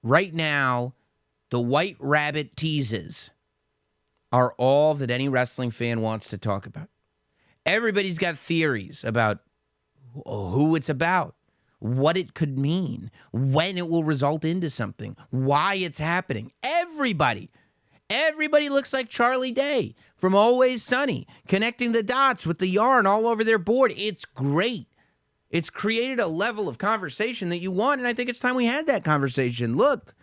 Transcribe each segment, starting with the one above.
right now, the White Rabbit teases are all that any wrestling fan wants to talk about. Everybody's got theories about who it's about, what it could mean, when it will result into something, why it's happening. Everybody looks like Charlie Day from Always Sunny, connecting the dots with the yarn all over their board. It's great. It's created a level of conversation that you want, and I think it's time we had that conversation. Look,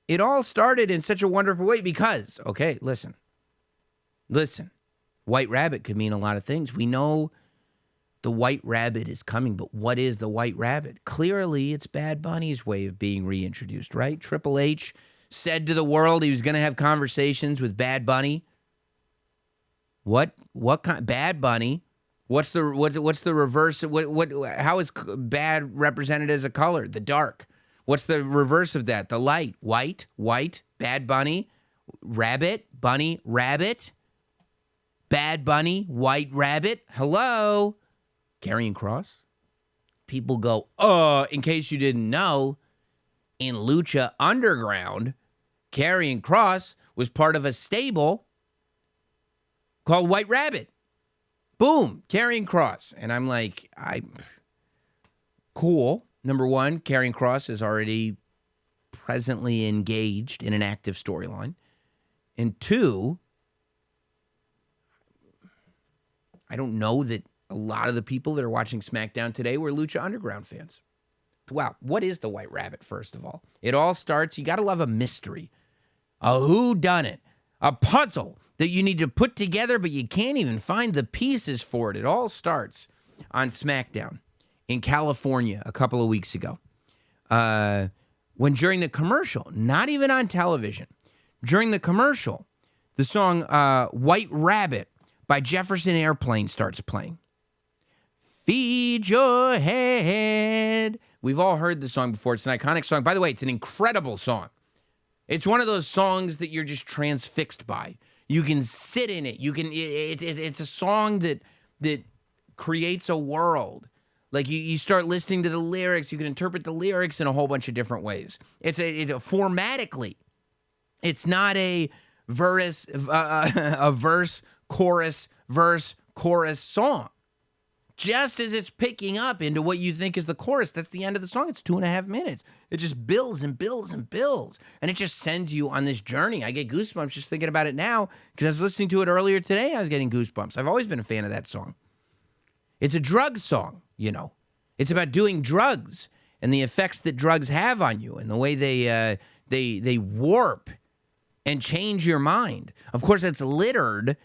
it all started in such a wonderful way because, okay, listen. White Rabbit could mean a lot of things. We know the White Rabbit is coming, but what is the White Rabbit? Clearly, it's Bad Bunny's way of being reintroduced, right? Triple H said to the world he was going to have conversations with Bad Bunny. What kind? Bad Bunny? What's the reverse? How is bad represented as a color? The dark. What's the reverse of that? The light. White. Bad Bunny. Rabbit. Bunny. Rabbit. Bad Bunny. White Rabbit. Hello. Karrion Kross. People go, in case you didn't know, in Lucha Underground, Karrion Kross was part of a stable called White Rabbit. Boom, Karrion Kross. And I'm like, cool. Number one, Karrion Kross is already presently engaged in an active storyline. And two, I don't know that a lot of the people that are watching SmackDown today were Lucha Underground fans. Wow, what is the White Rabbit, first of all? It all starts, you got to love a mystery, a whodunit, a puzzle that you need to put together, but you can't even find the pieces for it. It all starts on SmackDown in California a couple of weeks ago. When during the commercial, not even on television, during the commercial, the song White Rabbit by Jefferson Airplane starts playing. Feed your head. We've all heard the song before. It's an iconic song. By the way, it's an incredible song. It's one of those songs that you're just transfixed by. You can sit in it. It's a song that creates a world. Like you start listening to the lyrics, you can interpret the lyrics in a whole bunch of different ways. It's a formatically. It's not a verse, chorus, verse, chorus song. Just as it's picking up into what you think is the chorus, that's the end of the song. It's 2.5 minutes. It just builds and builds and builds. And it just sends you on this journey. I get goosebumps just thinking about it now because I was listening to it earlier today. I was getting goosebumps. I've always been a fan of that song. It's a drug song, you know. It's about doing drugs and the effects that drugs have on you and the way they warp and change your mind. Of course, it's littered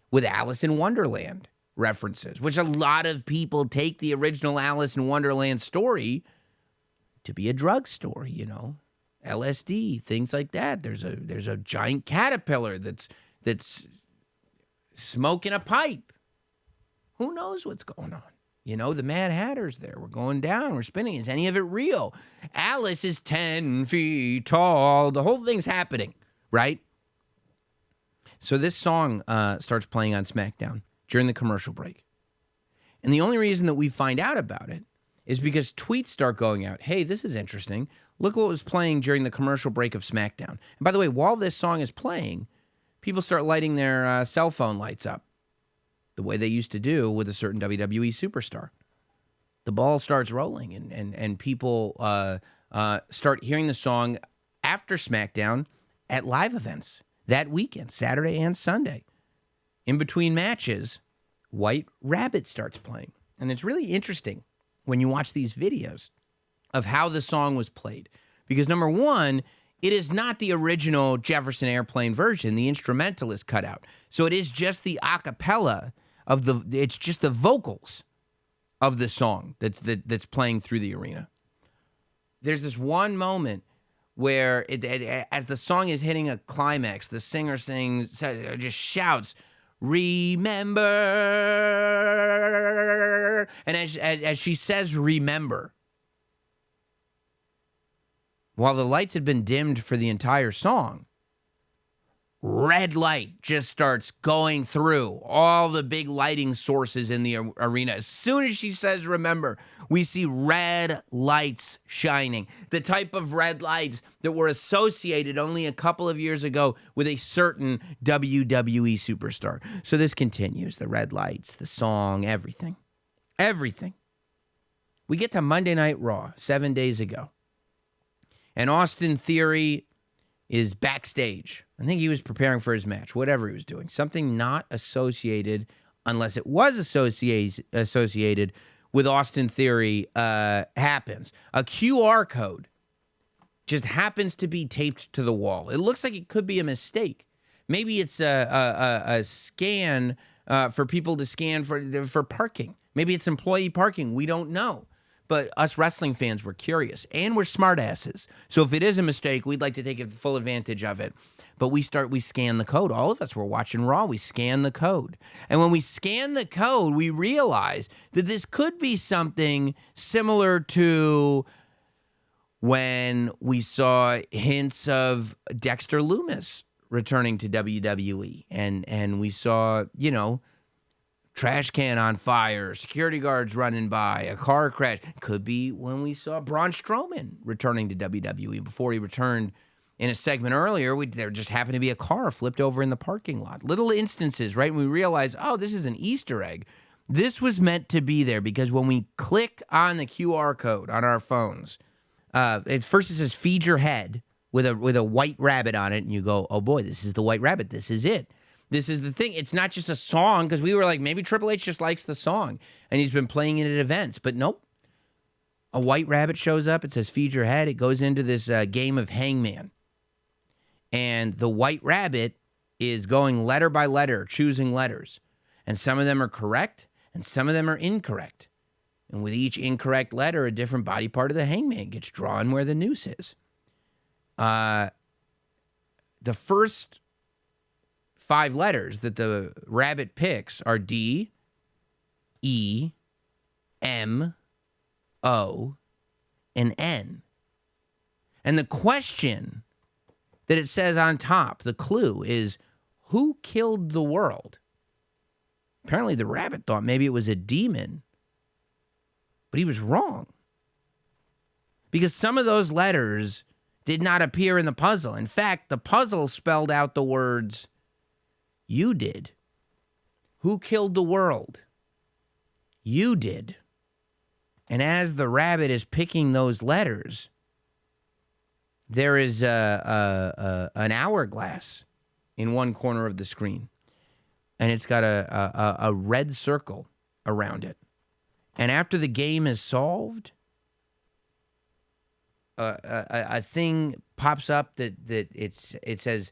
with Alice in Wonderland references, which a lot of people take the original Alice in Wonderland story to be a drug story, you know, LSD, things like that. There's a giant caterpillar that's smoking a pipe. Who knows what's going on? You know, the Mad Hatter's there. We're going down. We're spinning. Is any of it real? Alice is 10 feet tall. The whole thing's happening, right? So this song starts playing on SmackDown during the commercial break. And the only reason that we find out about it is because tweets start going out. Hey, this is interesting. Look what was playing during the commercial break of SmackDown. And by the way, while this song is playing, people start lighting their cell phone lights up the way they used to do with a certain WWE superstar. The ball starts rolling and people start hearing the song after SmackDown at live events that weekend, Saturday and Sunday. In between matches, White Rabbit starts playing. And it's really interesting when you watch these videos of how the song was played. Because number one, it is not the original Jefferson Airplane version. The instrumental is cut out. So it is just the a cappella it's just the vocals of the song that's playing through the arena. There's this one moment where as the song is hitting a climax, the singer just shouts, "Remember," and as she says "remember," while the lights had been dimmed for the entire song, red light just starts going through all the big lighting sources in the arena. As soon as she says, remember, we see red lights shining. The type of red lights that were associated only a couple of years ago with a certain WWE superstar. So this continues. The red lights, the song, everything. Everything. We get to Monday Night Raw 7 days ago. And Austin Theory is backstage. I think he was preparing for his match, whatever he was doing. Something not associated, unless it was associated with Austin Theory, happens. A QR code just happens to be taped to the wall. It looks like it could be a mistake. Maybe it's a scan for people to scan for parking. Maybe it's employee parking. We don't know. But us wrestling fans were curious, and we're smartasses. So if it is a mistake, we'd like to take full advantage of it. But we scan the code. All of us were watching Raw. We scan the code. And when we scan the code, we realize that this could be something similar to when we saw hints of Dexter Lumis returning to WWE. And we saw, trash can on fire, security guards running by, a car crash. Could be when we saw Braun Strowman returning to WWE. Before he returned in a segment earlier, there just happened to be a car flipped over in the parking lot. Little instances, right? And we realize, oh, this is an Easter egg. This was meant to be there because when we click on the QR code on our phones, first it says feed your head with a white rabbit on it, and you go, oh boy, this is the white rabbit. This is it. This is the thing. It's not just a song, because we were like, maybe Triple H just likes the song, and he's been playing it at events. But nope. A white rabbit shows up. It says, feed your head. It goes into this game of Hangman. And the white rabbit is going letter by letter, choosing letters. And some of them are correct, and some of them are incorrect. And with each incorrect letter, a different body part of the Hangman gets drawn where the noose is. The first 5 letters that the rabbit picks are D, E, M, O, and N. And the question that it says on top, the clue, is who killed the world? Apparently the rabbit thought maybe it was a demon, but he was wrong. Because some of those letters did not appear in the puzzle. In fact, the puzzle spelled out the words, you did. Who killed the world? You did. And as the rabbit is picking those letters, there is an hourglass in one corner of the screen. And it's got a red circle around it. And after the game is solved, a thing pops up that it says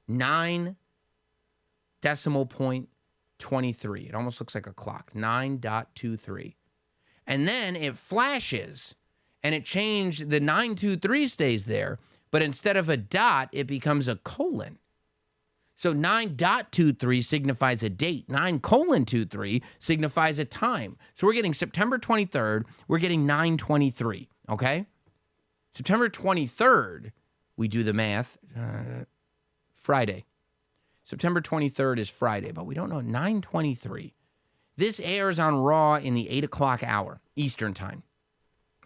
9.23. It almost looks like a clock. 9.23. And then it flashes, and it changed. The 923 stays there, but instead of a dot, it becomes a colon. So 9.23 signifies a date. 9:23 signifies a time. So we're getting September 23rd. We're getting 9:23, okay? September 23rd, we do the math, Friday. September 23rd is Friday, but we don't know. 9:23. This airs on Raw in the 8 o'clock hour, Eastern time.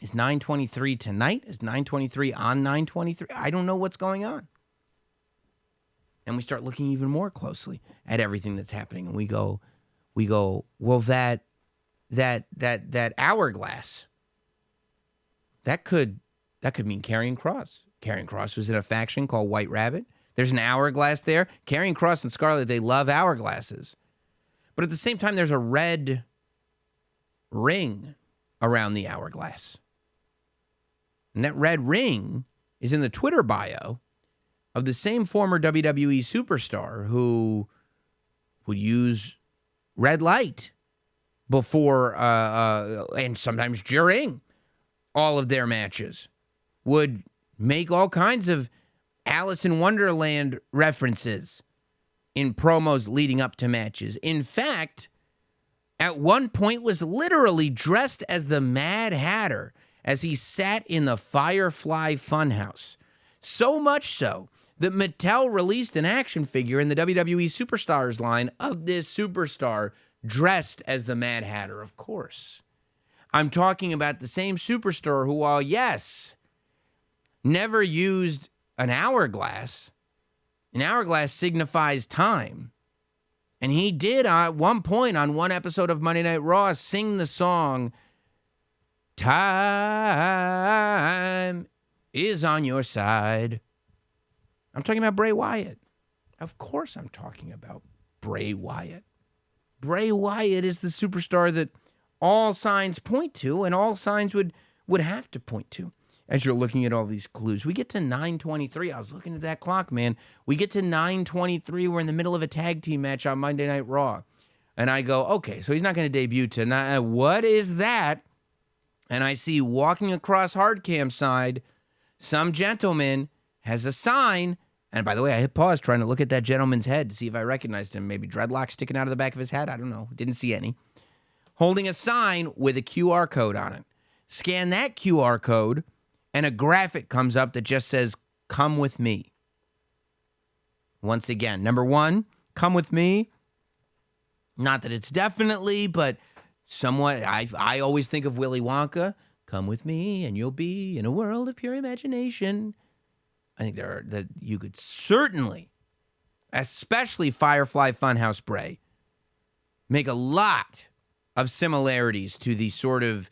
Is 9:23 tonight? Is 9:23 on 9:23? I don't know what's going on. And we start looking even more closely at everything that's happening. And we go, well, that hourglass, that could mean Karrion Kross. Karrion Kross was in a faction called White Rabbit. There's an hourglass there. Karrion Kross and Scarlett, they love hourglasses. But at the same time, there's a red ring around the hourglass. And that red ring is in the Twitter bio of the same former WWE superstar who would use red light before and sometimes during all of their matches, would make all kinds of Alice in Wonderland references in promos leading up to matches. In fact, at one point was literally dressed as the Mad Hatter as he sat in the Firefly Funhouse. So much so that Mattel released an action figure in the WWE Superstars line of this superstar dressed as the Mad Hatter, of course. I'm talking about the same superstar who, while yes, never used an hourglass signifies time. And he did at one point on one episode of Monday Night Raw sing the song, "Time is on your side." I'm talking about Bray Wyatt. Of course I'm talking about Bray Wyatt. Bray Wyatt is the superstar that all signs point to, and all signs would have to point to. As you're looking at all these clues, we get to 9:23. I was looking at that clock, man. We get to 9:23. We're in the middle of a tag team match on Monday Night Raw. And I go, okay, so he's not going to debut tonight. What is that? And I see walking across Hardcam side, some gentleman has a sign. And by the way, I hit pause trying to look at that gentleman's head to see if I recognized him. Maybe dreadlocks sticking out of the back of his head. I don't know. Didn't see any. Holding a sign with a QR code on it. Scan that QR code, and a graphic comes up that just says, "Come with me." Once again, number one, come with me. Not that it's definitely, but somewhat, I always think of Willy Wonka. Come with me and you'll be in a world of pure imagination. I think that you could certainly, especially Firefly Funhouse Bray, make a lot of similarities to the sort of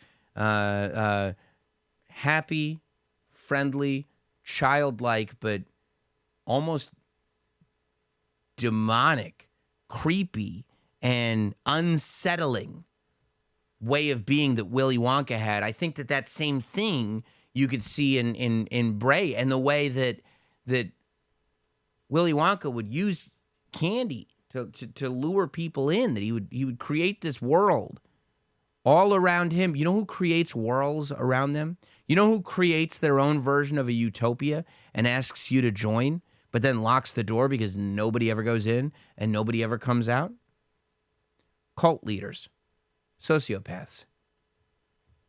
happy, friendly, childlike, but almost demonic, creepy, and unsettling way of being that Willy Wonka had. I think that same thing you could see in Bray, and the way that Willy Wonka would use candy to lure people in, that he would create this world all around him. You know who creates worlds around them? You know who creates their own version of a utopia and asks you to join, but then locks the door because nobody ever goes in and nobody ever comes out? Cult leaders, sociopaths,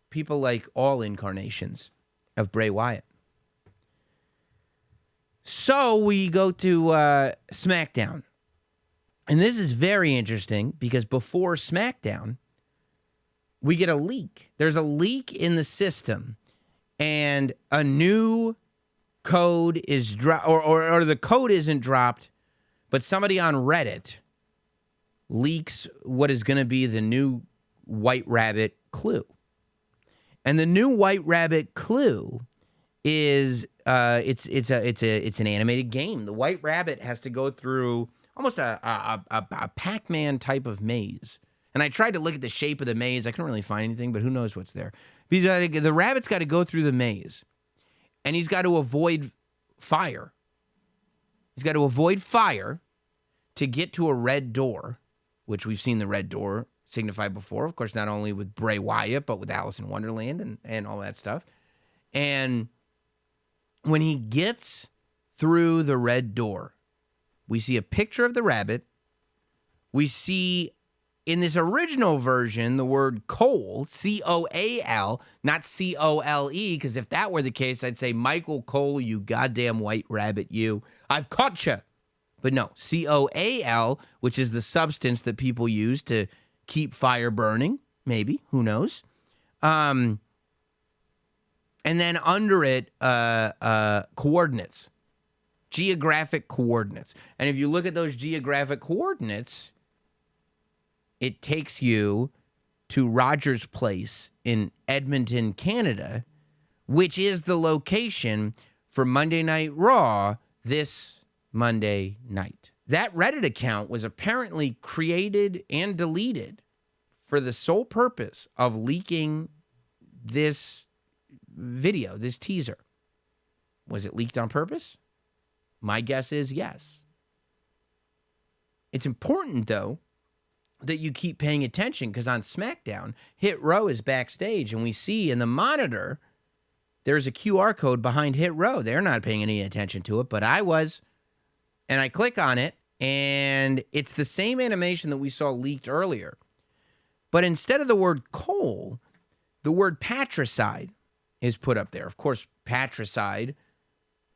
people like all incarnations of Bray Wyatt. So we go to SmackDown. And this is very interesting because before SmackDown, we get a leak. There's a leak in the system, and a new code is dropped, or the code isn't dropped, but somebody on Reddit leaks what is going to be the new White Rabbit clue. And the new White Rabbit clue is it's an animated game. The White Rabbit has to go through almost a Pac-Man type of maze. And I tried to look at the shape of the maze. I couldn't really find anything, but who knows what's there. Because the rabbit's got to go through the maze, and he's got to avoid fire. He's got to avoid fire to get to a red door, which we've seen the red door signified before. Of course, not only with Bray Wyatt, but with Alice in Wonderland and all that stuff. And when he gets through the red door, we see a picture of the rabbit. We see, in this original version, the word Cole, C-O-A-L, not C-O-L-E, because if that were the case, I'd say, Michael Cole, you goddamn white rabbit, you. I've caught you. But no, C-O-A-L, which is the substance that people use to keep fire burning, maybe, who knows. And then under it, coordinates, geographic coordinates. And if you look at those geographic coordinates, it takes you to Rogers Place in Edmonton, Canada, which is the location for Monday Night Raw this Monday night. That Reddit account was apparently created and deleted for the sole purpose of leaking this video, this teaser. Was it leaked on purpose? My guess is yes. It's important, though, that you keep paying attention, because on SmackDown, Hit Row is backstage, and we see in the monitor there's a QR code behind Hit Row. They're not paying any attention to it, but I was. And I click on it, and it's the same animation that we saw leaked earlier. But instead of the word Cole, the word Patricide is put up there. Of course, Patricide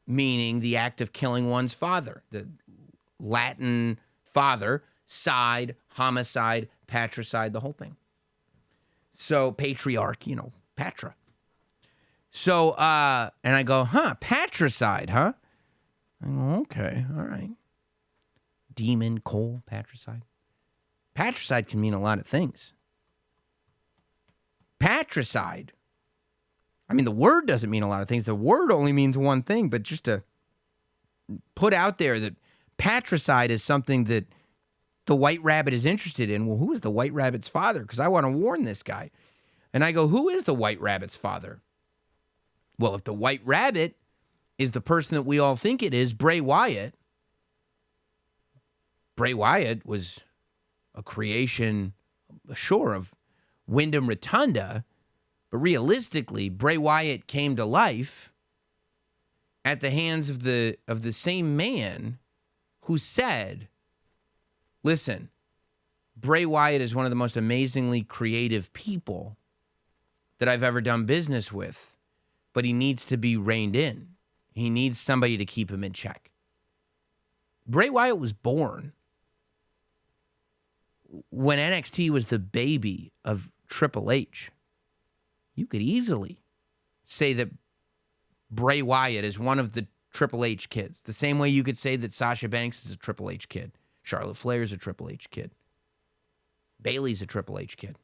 meaning the act of killing one's father. The Latin father, side, homicide, patricide, the whole thing. So patriarch, patra. So, and I go, patricide, huh? I go, okay, all right. Demon, coal, patricide. Patricide can mean a lot of things. Patricide, I mean, the word doesn't mean a lot of things. The word only means one thing, but just to put out there that patricide is something that the White Rabbit is interested in. Well, who is the White Rabbit's father? Because I want to warn this guy. And I go, who is the White Rabbit's father? Well, if the White Rabbit is the person that we all think it is, Bray Wyatt. Bray Wyatt was a creation, sure, of Wyndham Rotunda, but realistically, Bray Wyatt came to life at the hands of the same man who said, listen, Bray Wyatt is one of the most amazingly creative people that I've ever done business with, but he needs to be reined in. He needs somebody to keep him in check. Bray Wyatt was born when NXT was the baby of Triple H. You could easily say that Bray Wyatt is one of the Triple H kids. The same way you could say that Sasha Banks is a Triple H kid. Charlotte Flair is a Triple H kid. Bayley's a Triple H kid.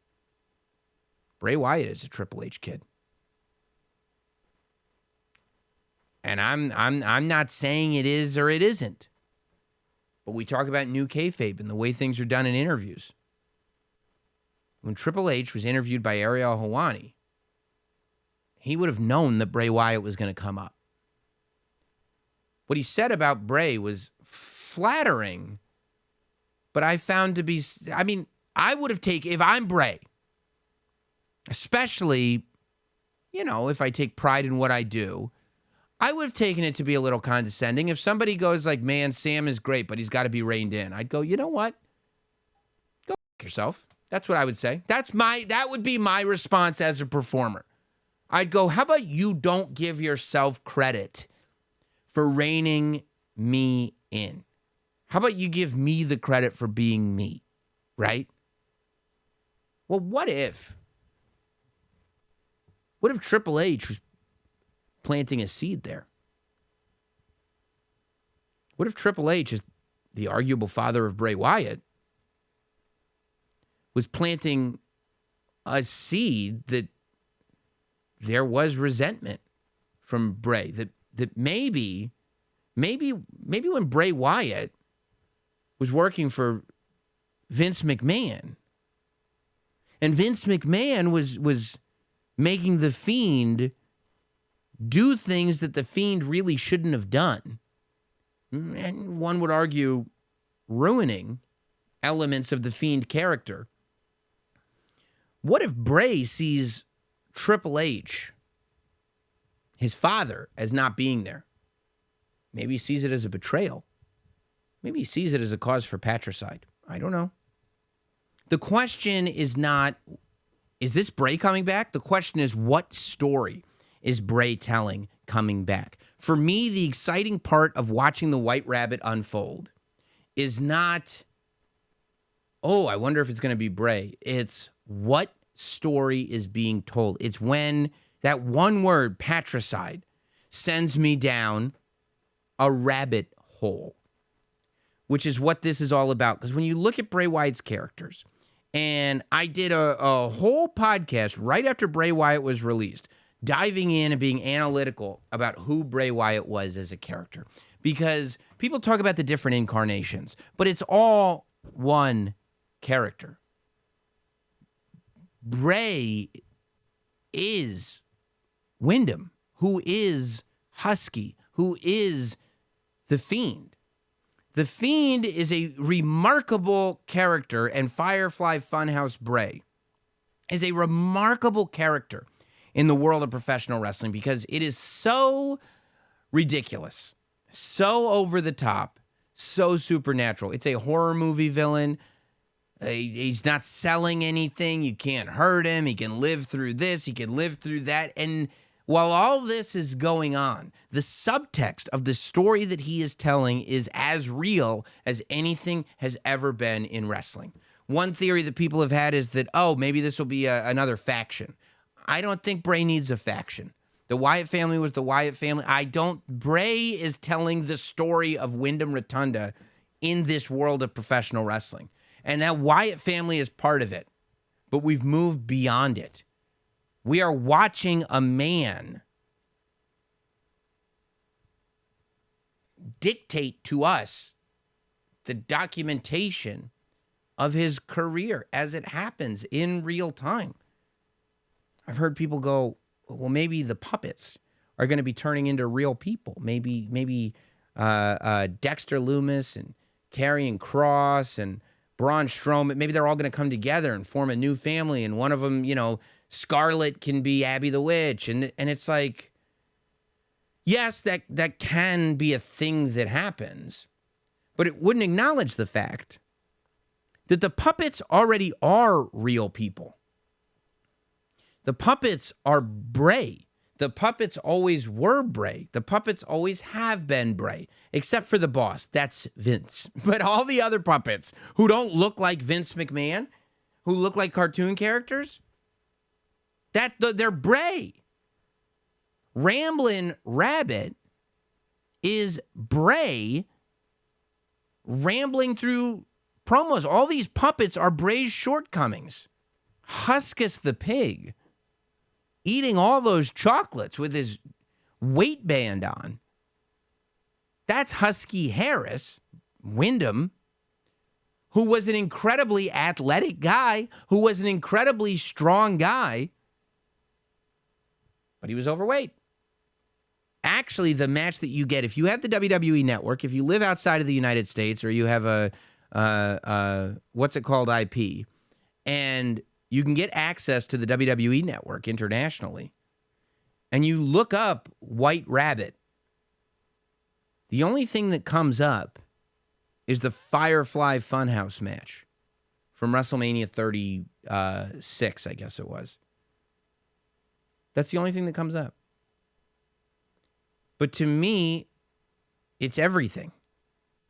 Bray Wyatt is a Triple H kid. And I'm not saying it is or it isn't. But we talk about new kayfabe and the way things are done in interviews. When Triple H was interviewed by Ariel Helwani, he would have known that Bray Wyatt was going to come up. What he said about Bray was flattering, but I found to be, I would have taken, if I'm Bray, especially, if I take pride in what I do, I would have taken it to be a little condescending. If somebody goes like, man, Sam is great, but he's got to be reined in, I'd go, you know what? Go f*** yourself. That's what I would say. That would be my response as a performer. I'd go, how about you don't give yourself credit for reining me in? How about you give me the credit for being me, right? Well, what if Triple H was planting a seed there? What if Triple H, is the arguable father of Bray Wyatt, was planting a seed that there was resentment from Bray, that maybe when Bray Wyatt was working for Vince McMahon, and Vince McMahon was making the Fiend do things that the Fiend really shouldn't have done, and one would argue ruining elements of the Fiend character. What if Bray sees Triple H, his father, as not being there? Maybe he sees it as a betrayal. Maybe he sees it as a cause for patricide. I don't know. The question is not, is this Bray coming back? The question is, what story is Bray telling coming back? For me, the exciting part of watching the White Rabbit unfold is not, oh, I wonder if it's going to be Bray. It's what story is being told. It's when that one word, patricide, sends me down a rabbit hole, which is what this is all about. Because when you look at Bray Wyatt's characters, and I did a whole podcast right after Bray Wyatt was released, diving in and being analytical about who Bray Wyatt was as a character. Because people talk about the different incarnations, but it's all one character. Bray is Wyndham, who is Husky, who is the Fiend. The Fiend is a remarkable character, and Firefly Funhouse Bray is a remarkable character in the world of professional wrestling because it is so ridiculous, so over the top, so supernatural. It's a horror movie villain. He's not selling anything. You can't hurt him. He can live through this. He can live through that. And While all this is going on, the subtext of the story that he is telling is as real as anything has ever been in wrestling. One theory that people have had is that, oh, maybe this will be another faction. I don't think Bray needs a faction. The Wyatt family was the Wyatt family. Bray is telling the story of Wyndham Rotunda in this world of professional wrestling. And that Wyatt family is part of it. But we've moved beyond it. We are watching a man dictate to us the documentation of his career as it happens in real time. I've heard people go, well, maybe the puppets are going to be turning into real people. Maybe Dexter Lumis and Karrion Kross and Braun Strowman, maybe they're all going to come together and form a new family. And one of them, Scarlet can be Abby the Witch. And it's like, yes, that can be a thing that happens, but it wouldn't acknowledge the fact that the puppets already are real people. The puppets are Bray. The puppets always were Bray. The puppets always have been Bray, except for the boss. That's Vince. But all the other puppets who don't look like Vince McMahon, who look like cartoon characters, they're Bray. Ramblin' Rabbit is Bray rambling through promos. All these puppets are Bray's shortcomings. Huskus the pig, eating all those chocolates with his weight band on. That's Husky Harris, Wyndham, who was an incredibly athletic guy, who was an incredibly strong guy, but he was overweight. Actually, the match that you get, if you have the WWE Network, if you live outside of the United States, or you have what's it called, IP, and you can get access to the WWE Network internationally, and you look up White Rabbit, the only thing that comes up is the Firefly Funhouse match from WrestleMania 36, I guess it was. That's the only thing that comes up. But to me, it's everything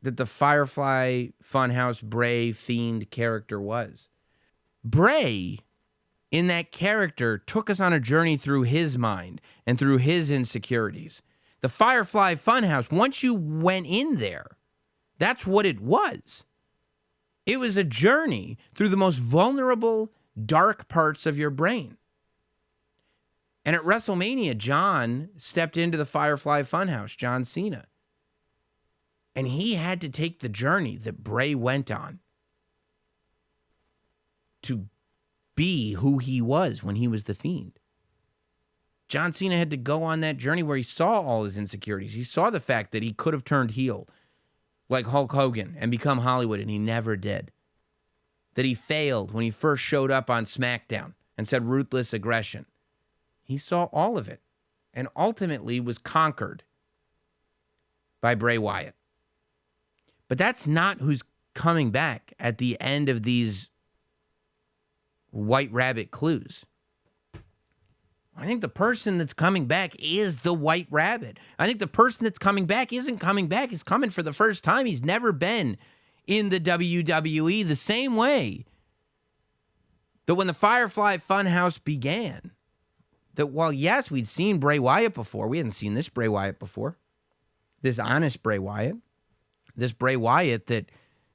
that the Firefly Funhouse Bray Fiend character was. Bray, in that character, took us on a journey through his mind and through his insecurities. The Firefly Funhouse, once you went in there, that's what it was. It was a journey through the most vulnerable, dark parts of your brain. And at WrestleMania, John stepped into the Firefly Funhouse, John Cena. And he had to take the journey that Bray went on to be who he was when he was the Fiend. John Cena had to go on that journey where he saw all his insecurities. He saw the fact that he could have turned heel like Hulk Hogan and become Hollywood, and he never did. That he failed when he first showed up on SmackDown and said ruthless aggression. He saw all of it and ultimately was conquered by Bray Wyatt. But that's not who's coming back at the end of these White Rabbit clues. I think the person that's coming back is the White Rabbit. I think the person that's coming back isn't coming back. He's coming for the first time. He's never been in the WWE the same way that when the Firefly Funhouse began, that while, yes, we'd seen Bray Wyatt before, we hadn't seen this Bray Wyatt before. This honest Bray Wyatt. This Bray Wyatt that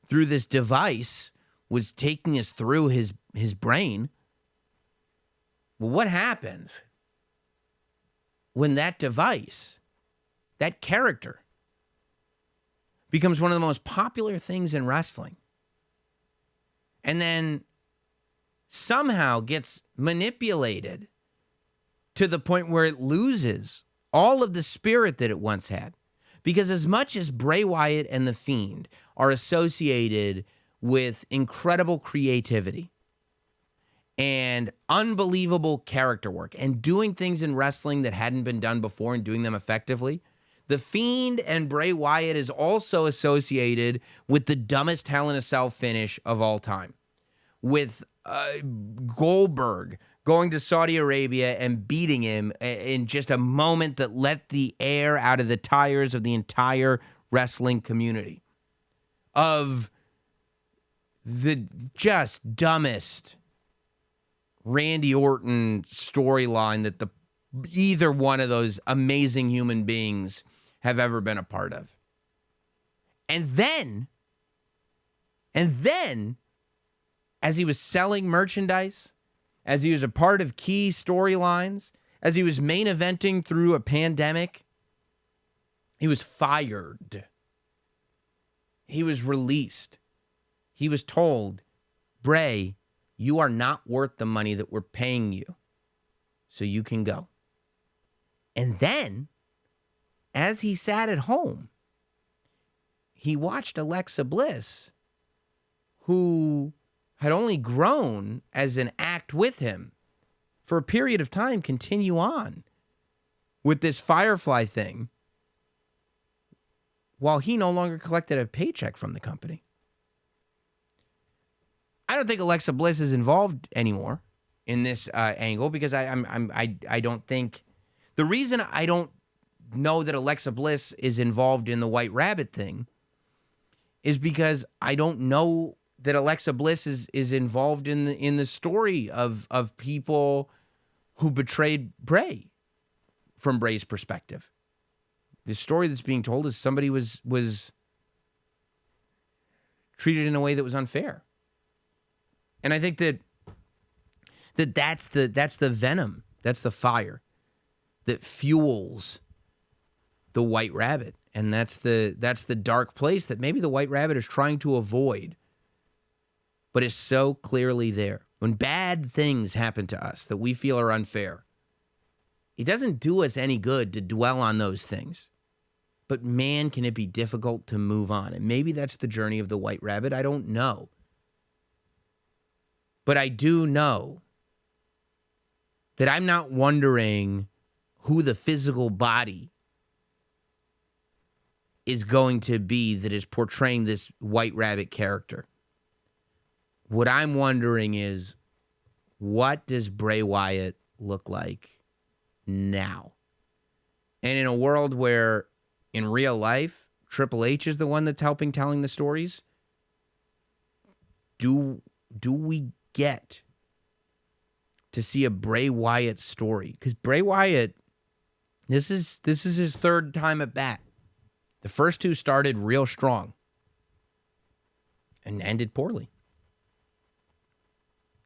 through this device was taking us through his brain. Well, what happens when that device, that character, becomes one of the most popular things in wrestling and then somehow gets manipulated to the point where it loses all of the spirit that it once had? Because as much as Bray Wyatt and The Fiend are associated with incredible creativity and unbelievable character work and doing things in wrestling that hadn't been done before and doing them effectively, The Fiend and Bray Wyatt is also associated with the dumbest Hell in a Cell finish of all time. With Goldberg going to Saudi Arabia and beating him in just a moment that let the air out of the tires of the entire wrestling community. Of the just dumbest Randy Orton storyline that either one of those amazing human beings have ever been a part of. And then, as he was selling merchandise, as he was a part of key storylines, as he was main eventing through a pandemic, he was fired. He was released. He was told, Bray, you are not worth the money that we're paying you, so you can go. And then, as he sat at home, he watched Alexa Bliss, who had only grown as an act with him for a period of time, continue on with this Firefly thing while he no longer collected a paycheck from the company. I don't think Alexa Bliss is involved anymore in this angle because I don't think the reason I don't know that Alexa Bliss is involved in the White Rabbit thing is because I don't know that Alexa Bliss is involved in the story of people who betrayed Bray from Bray's perspective. The story that's being told is somebody was treated in a way that was unfair. And I think that's the venom, that's the fire that fuels the White Rabbit. And that's the dark place that maybe the White Rabbit is trying to avoid, but is so clearly there. When bad things happen to us that we feel are unfair, it doesn't do us any good to dwell on those things. But man, can it be difficult to move on. And maybe that's the journey of the White Rabbit. I don't know. But I do know that I'm not wondering who the physical body is going to be that is portraying this White Rabbit character. What I'm wondering is, what does Bray Wyatt look like now? And in a world where, in real life, Triple H is the one that's telling the stories, do we get to see a Bray Wyatt story? Because Bray Wyatt, this is his third time at bat. The first two started real strong and ended poorly.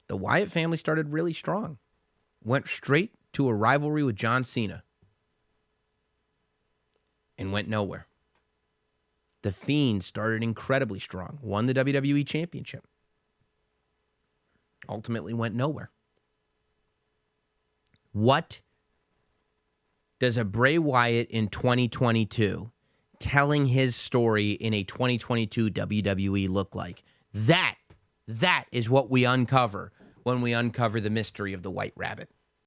The Wyatt family started really strong. Went straight to a rivalry with John Cena and went nowhere. The Fiend started incredibly strong. Won the WWE Championship. Ultimately went nowhere. What does a Bray Wyatt in 2022 telling his story in a 2022 WWE look like? That is what we uncover when we uncover the mystery of the White Rabbit.